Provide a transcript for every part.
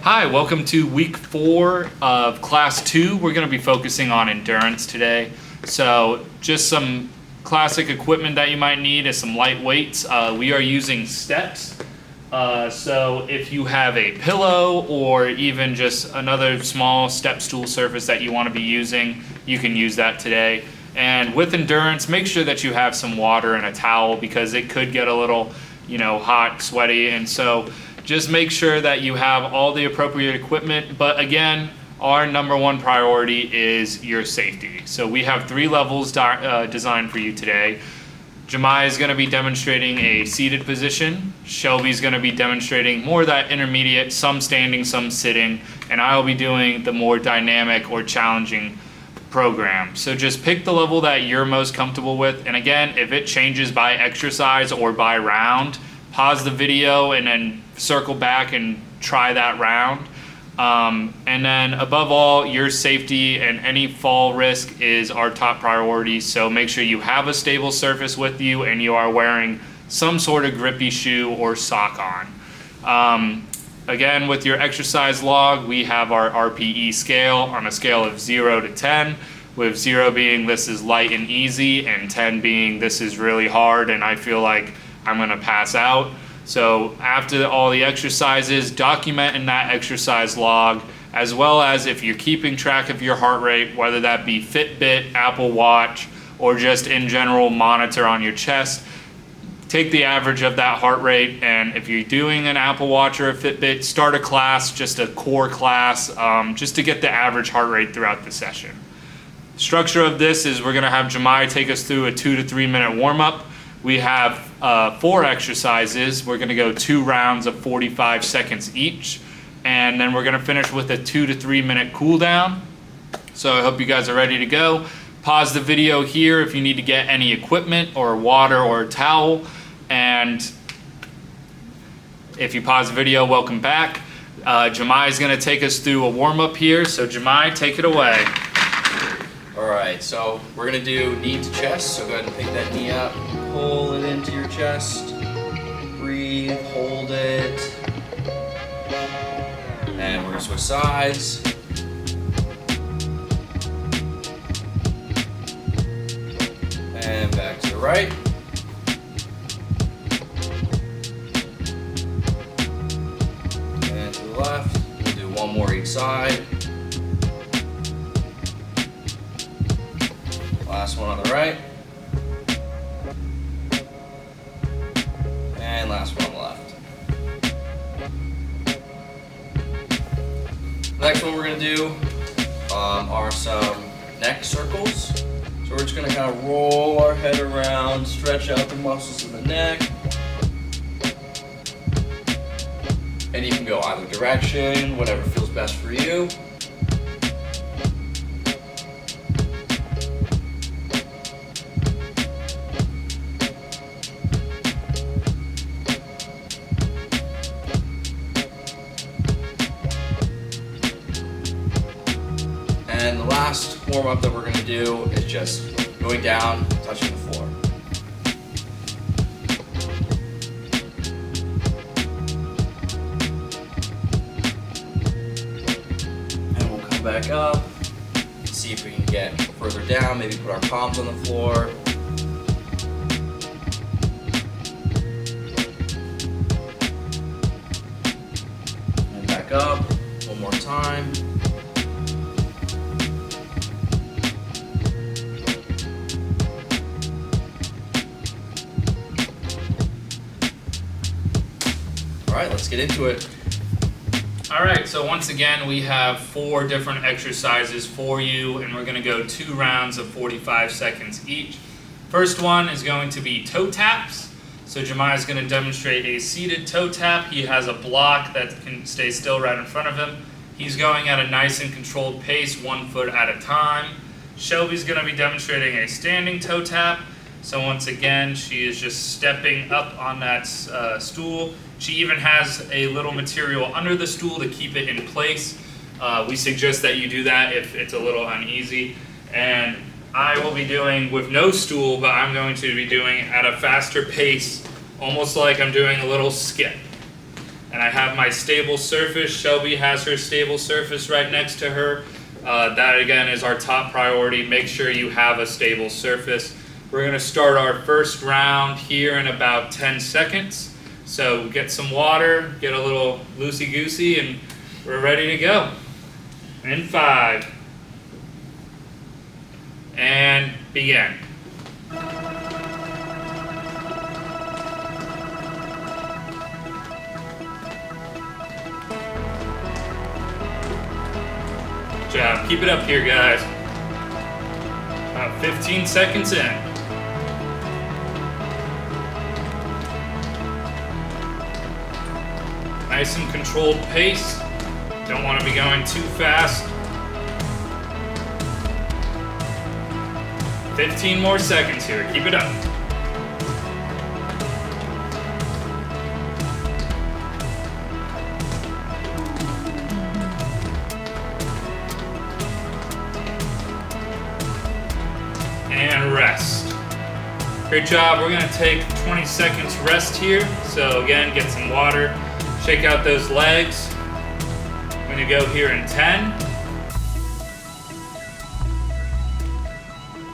Hi, welcome to week 4 of class 2. We're going to be focusing on endurance today. So just some classic equipment that you might need is some light weights. We are using steps. So if you have a pillow or even just another small step stool surface that you want to be using, you can use that today. And with endurance, make sure that you have some water and a towel because it could get a little, hot, sweaty. And so just make sure that you have all the appropriate equipment. But again, our number one priority is your safety. So we have 3 levels designed for you today. Jemai is going to be demonstrating a seated position. Shelby's going to be demonstrating more of that intermediate, some standing, some sitting. And I'll be doing the more dynamic or challenging program. So just pick the level that you're most comfortable with. And again, if it changes by exercise or by round, pause the video and then circle back and try that round. And then above all, your safety and any fall risk is our top priority. So make sure you have a stable surface with you and you are wearing some sort of grippy shoe or sock on. Again, with your exercise log, we have our RPE scale on a scale of 0 to 10, with 0 being this is light and easy and 10 being this is really hard and I feel like I'm going to pass out. So after all the exercises, document in that exercise log, as well as if you're keeping track of your heart rate, whether that be Fitbit, Apple Watch, or just in general monitor on your chest, take the average of that heart rate. And if you're doing an Apple Watch or a Fitbit, start a class, just a core class, just to get the average heart rate throughout the session. Structure of this is we're going to have Jemai take us through a 2 to 3 minute warm-up. We have 4 exercises. We're going to go 2 rounds of 45 seconds each. And then we're going to finish with a 2 to 3 minute cool down. So I hope you guys are ready to go. Pause the video here if you need to get any equipment or water or a towel. And if you pause the video, welcome back. Jemai is going to take us through a warm-up here. So Jemai, take it away. All right, so we're gonna do knee to chest. So go ahead and pick that knee up, pull it into your chest, breathe, hold it, and we're gonna switch sides. And back to the right. And to the left. We'll do one more each side. Last one on the right. And last one on the left. Next one we're going to do are some neck circles. So we're just going to kind of roll our head around, stretch out the muscles of the neck. And you can go either direction, whatever feels best for you. And the last warm-up that we're going to do is just going down, touching the floor. And we'll come back up, see if we can get further down, maybe put our palms on the floor. And back up, one more time. All right, let's get into it. All right, so once again, we have 4 different exercises for you, and we're going to go 2 rounds of 45 seconds each. First one is going to be toe taps. So Jemai is going to demonstrate a seated toe tap. He has a block that can stay still right in front of him. He's going at a nice and controlled pace, 1 foot at a time. Shelby's going to be demonstrating a standing toe tap. So once again, she is just stepping up on that stool. She even has a little material under the stool to keep it in place. We suggest that you do that if it's a little uneasy. And I will be doing with no stool, but I'm going to be doing at a faster pace, almost like I'm doing a little skip. And I have my stable surface. Shelby has her stable surface right next to her. That again is our top priority. Make sure you have a stable surface. We're gonna start our first round here in about 10 seconds. So get some water, get a little loosey-goosey, and we're ready to go. In 5. And begin. Good job. Keep it up here, guys. About 15 seconds in. Nice and controlled pace. Don't want to be going too fast. 15 more seconds here. Keep it up. And rest. Great job. We're going to take 20 seconds rest here. So again, get some water. Shake out those legs. I'm going to go here in 10.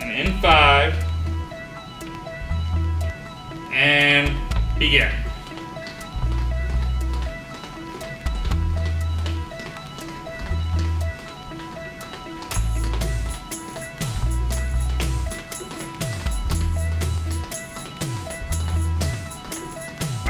And in 5. And begin.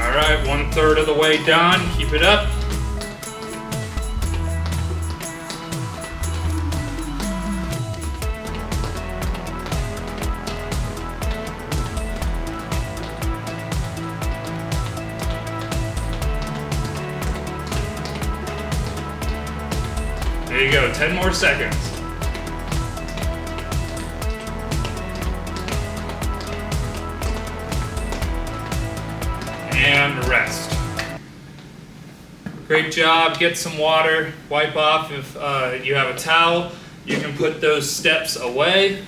All right, 1/3 of the way done. Keep it up. There you go, 10 more seconds. And rest. Great job. Get some water. Wipe off if you have a towel. You can put those steps away.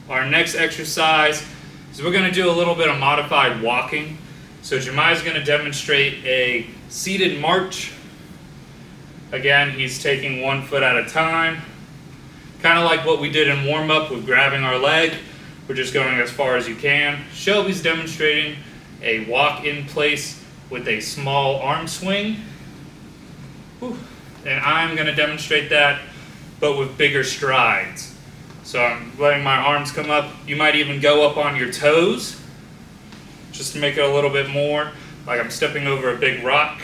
Our next exercise is we're going to do a little bit of modified walking. So Jemiah is going to demonstrate a seated march. Again, he's taking 1 foot at a time. Kind of like what we did in warm-up with grabbing our leg. We're just going as far as you can. Shelby's demonstrating a walk in place with a small arm swing. Whew. And I'm going to demonstrate that, but with bigger strides. So I'm letting my arms come up. You might even go up on your toes, just to make it a little bit more like I'm stepping over a big rock.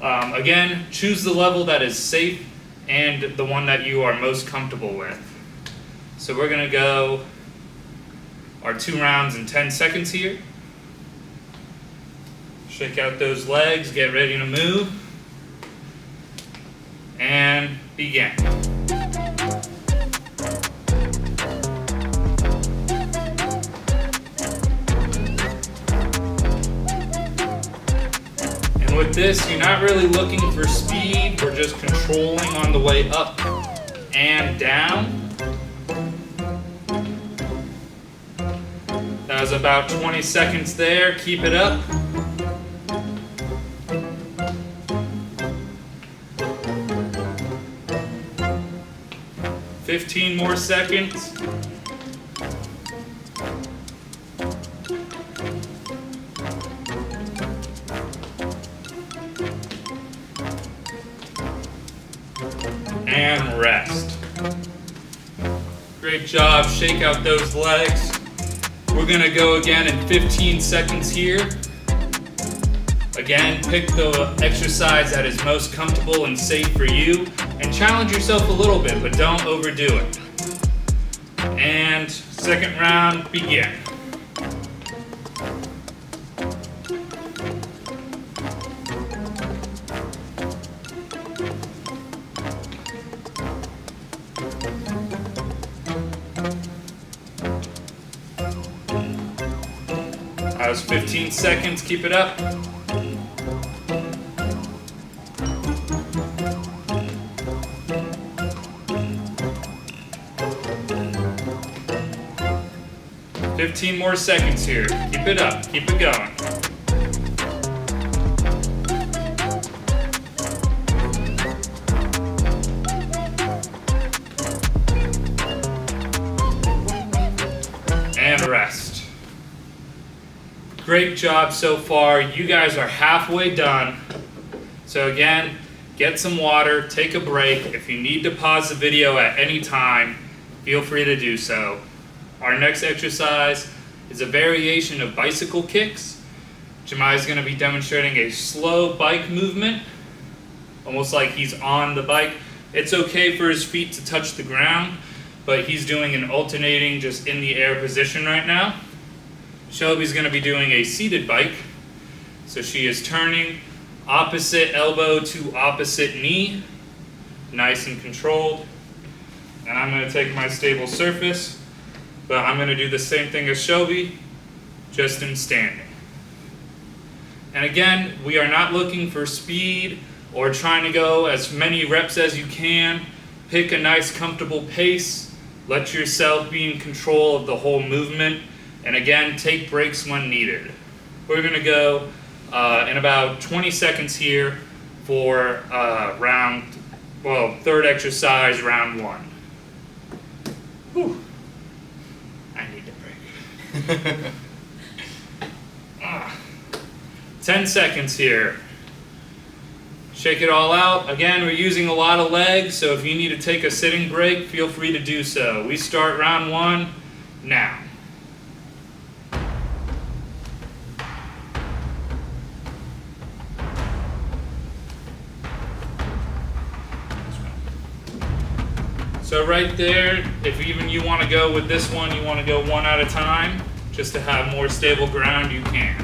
Again, choose the level that is safe and the one that you are most comfortable with. So we're going to go our 2 rounds in 10 seconds here. Shake out those legs, get ready to move, and begin. And with this, you're not really looking for speed, we're just controlling on the way up and down. That was about 20 seconds there, keep it up. Fifteen more seconds. And rest. Great job. Shake out those legs. We're going to go again in 15 seconds here. Again, pick the exercise that is most comfortable and safe for you, and challenge yourself a little bit, but don't overdo it. And second round, begin. That was 15 seconds, keep it up. Fifteen more seconds here. Keep it up. Keep it going. Great job so far. You guys are halfway done. So again, get some water, take a break. If you need to pause the video at any time, feel free to do so. Our next exercise is a variation of bicycle kicks. Jemai is going to be demonstrating a slow bike movement, almost like he's on the bike. It's okay for his feet to touch the ground, but he's doing an alternating, just in the air position right now. Shelby's going to be doing a seated bike. So she is turning opposite elbow to opposite knee, nice and controlled. And I'm going to take my stable surface, but I'm going to do the same thing as Shelby, just in standing. And again, we are not looking for speed or trying to go as many reps as you can. Pick a nice comfortable pace. Let yourself be in control of the whole movement. And again, take breaks when needed. We're going to go in about 20 seconds here for third exercise, round 1. Whew. I need a break. 10 seconds here. Shake it all out. Again, we're using a lot of legs, so if you need to take a sitting break, feel free to do so. We start round 1 now. So right there, if even you want to go with this one, you want to go one at a time, just to have more stable ground, you can.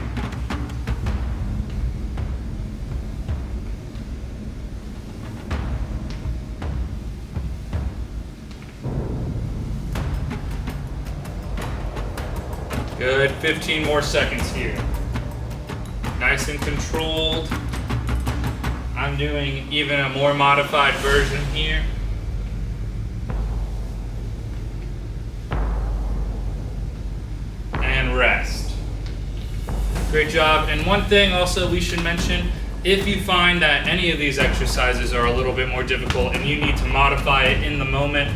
Good, 15 more seconds here. Nice and controlled. I'm doing even a more modified version here. Rest. Great job. And one thing also we should mention, if you find that any of these exercises are a little bit more difficult and you need to modify it in the moment,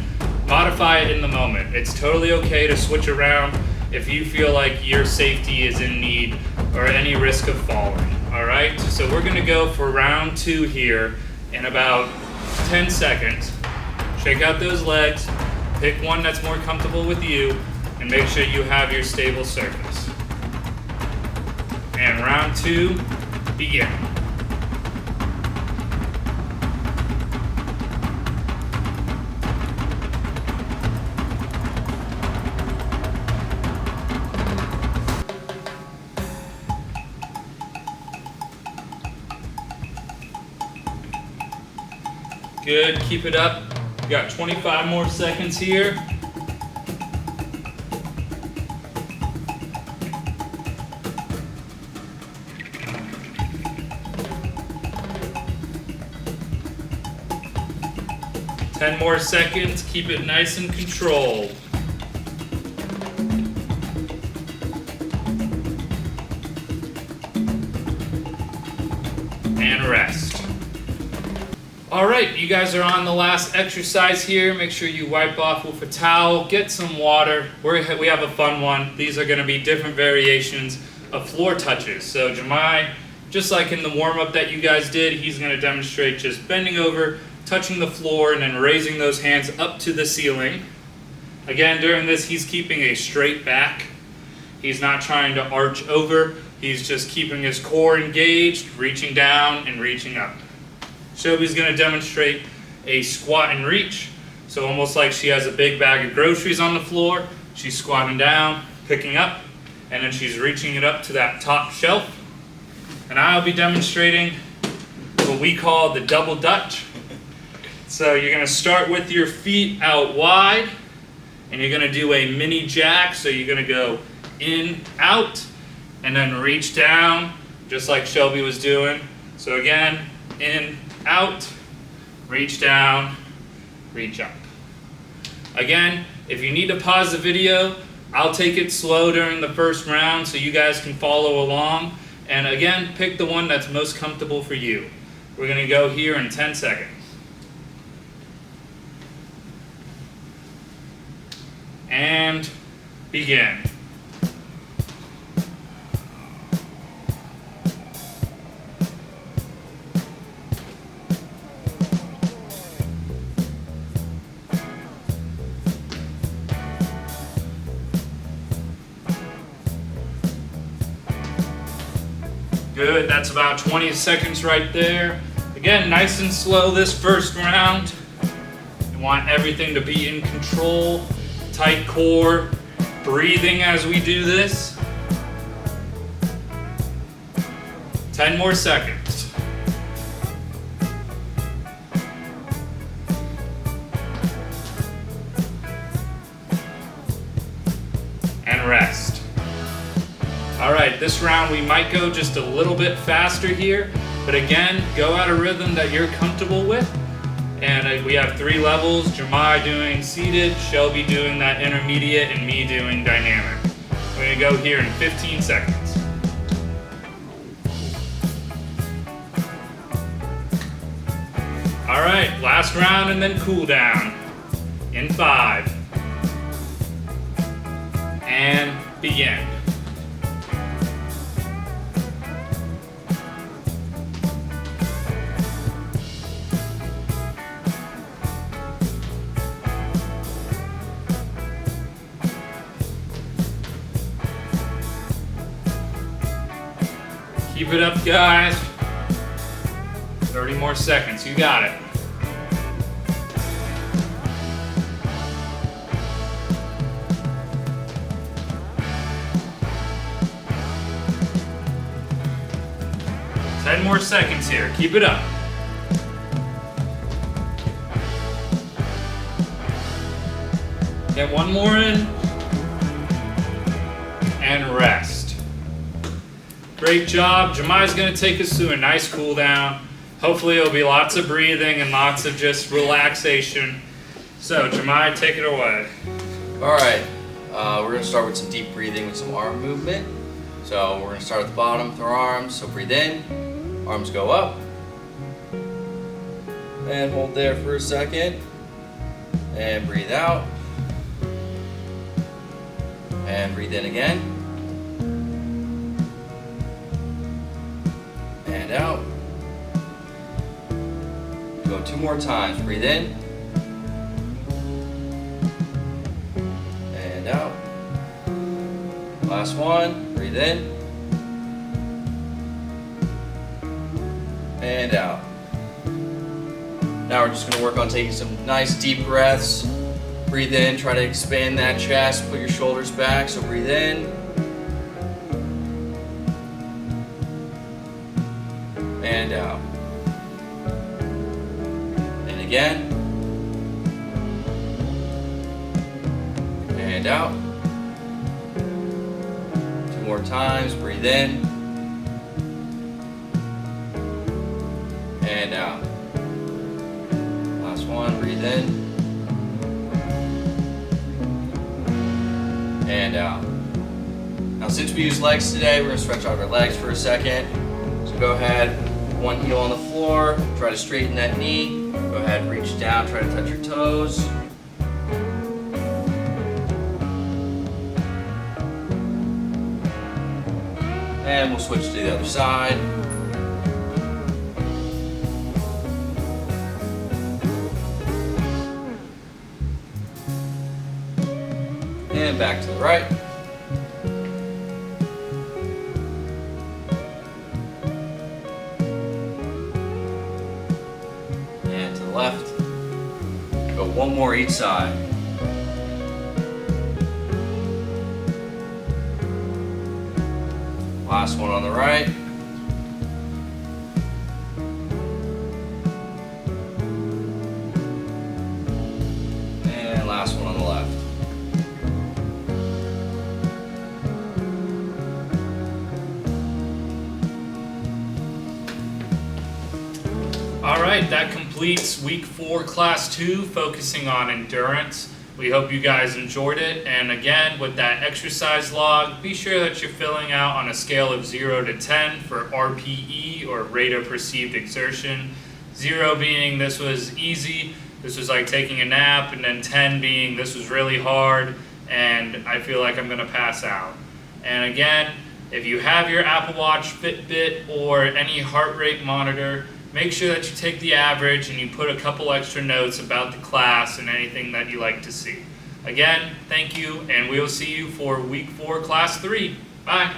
modify it in the moment. It's totally okay to switch around if you feel like your safety is in need or any risk of falling. All right, so we're gonna go for round 2 here in about 10 seconds. Shake out those legs, pick one that's more comfortable with you, and make sure you have your stable surface. And round 2, begin. Good, keep it up. We got 25 more seconds here. Ten more seconds, keep it nice and controlled. And rest. All right, you guys are on the last exercise here. Make sure you wipe off with a towel, get some water. We have a fun one. These are gonna be different variations of floor touches. So Jemai, just like in the warm-up that you guys did, he's gonna demonstrate just bending over, touching the floor, and then raising those hands up to the ceiling. Again, during this, he's keeping a straight back. He's not trying to arch over. He's just keeping his core engaged, reaching down and reaching up. Shelby's going to demonstrate a squat and reach. So almost like she has a big bag of groceries on the floor. She's squatting down, picking up, and then she's reaching it up to that top shelf. And I'll be demonstrating what we call the double Dutch. So you're going to start with your feet out wide, and you're going to do a mini jack. So you're going to go in, out, and then reach down, just like Shelby was doing. So again, in, out, reach down, reach up. Again, if you need to pause the video, I'll take it slow during the first round so you guys can follow along. And again, pick the one that's most comfortable for you. We're going to go here in 10 seconds. And begin. Good, that's about 20 seconds right there. Again, nice and slow this first round. You want everything to be in control, tight core, breathing as we do this. 10 more seconds. And rest. All right, this round we might go just a little bit faster here, but again, go at a rhythm that you're comfortable with. And we have 3 levels, Jamai doing seated, Shelby doing that intermediate, and me doing dynamic. We're gonna go here in 15 seconds. All right, last round and then cool down. In 5. And begin. Keep it up, guys. 30 more seconds, you got it. Ten more seconds here, keep it up. Get one more in. And rest. Great job. Jamai's gonna take us through a nice cool down. Hopefully it'll be lots of breathing and lots of just relaxation. So Jamai, take it away. All right, we're gonna start with some deep breathing with some arm movement. So we're gonna start at the bottom with our arms. So breathe in, arms go up, and hold there for a second, and breathe out, and breathe in again, and out. Go 2 more times. Breathe in. And out. Last one. Breathe in. And out. Now we're just going to work on taking some nice deep breaths. Breathe in. Try to expand that chest. Put your shoulders back. So breathe in. And out. Again, and out. 2 more times. Breathe in and out. Last one. Breathe in and out. Now, since we use legs today, we're going to stretch out our legs for a second. So go ahead, one heel on the floor. Try to straighten that knee. Go ahead, reach down, try to touch your toes. And we'll switch to the other side. And back to the right. Left. Go 1 more each side. Last one on the right. And last one on the left. All right, that completes week 4, class 2, focusing on endurance. We hope you guys enjoyed it. And again, with that exercise log, be sure that you're filling out on a scale of 0 to 10 for RPE, or rate of perceived exertion. 0 being this was easy, this was like taking a nap, and then 10 being this was really hard, and I feel like I'm gonna pass out. And again, if you have your Apple Watch, Fitbit, or any heart rate monitor, make sure that you take the average and you put a couple extra notes about the class and anything that you like to see. Again, thank you, and we will see you for week 4, class 3. Bye.